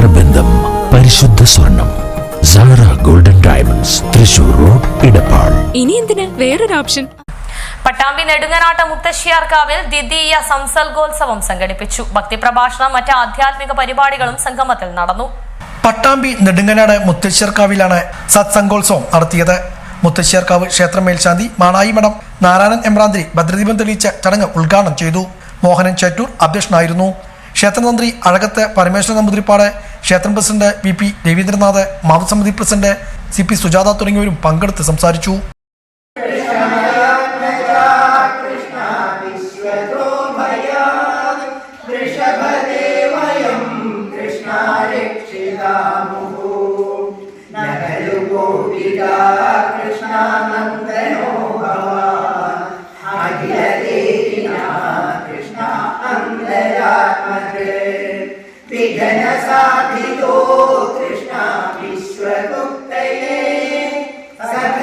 നേത്രബന്ധം, പരിശുദ്ധ സ്വർണം. Sara golden diamonds, Thrissur road, Edappal. ഇനി എന്തിന് വേറൊരു ഓപ്ഷൻ? പട്ടാമ്പി നെടുങ്ങനാട്ട മുത്തശ്ശിയാർക്കാവിൽ ദ്വിതീയ സംസർഗോത്സവം സംഘടിപ്പിച്ചു. ഭക്തിപ്രഭാഷണം, മറ്റ് ആധ്യാത്മിക പരിപാടികളും സംഗമത്തിൽ നടന്നു. പട്ടാമ്പി നെടുങ്ങനാട് മുത്തശ്ശിയാർക്കാവിലാണ് സത്സംഗോത്സവം നടത്തിയത്. മുത്തശ്ശിയാർക്കാവ് ക്ഷേത്ര മേൽശാന്തി മാണായി മഠം നാരായണൻ എമ്പ്രാന്തിരി ഭദ്രദീപം തെളിയിച്ച ചടങ്ങ് ഉദ്ഘാടനം ചെയ്തു. മോഹനൻ ചേറ്റൂർ അധ്യക്ഷനായിരുന്നു. ക്ഷേത്രതന്ത്രി അഴകത്ത് പരമേശ്വരൻ നമ്പൂതിരിപ്പാട്, ക്ഷേത്രം പ്രസിഡന്റ് VP രവീന്ദ്രനാഥ്, മാതൃസമിതി പ്രസിഡന്റ് CP സുജാത തുടങ്ങിയവരും പങ്കെടുത്ത് സംസാരിച്ചു. വിഘ്നസാധിതോ കൃഷ്ണ വിശ്വഗുപ്തയേ സകല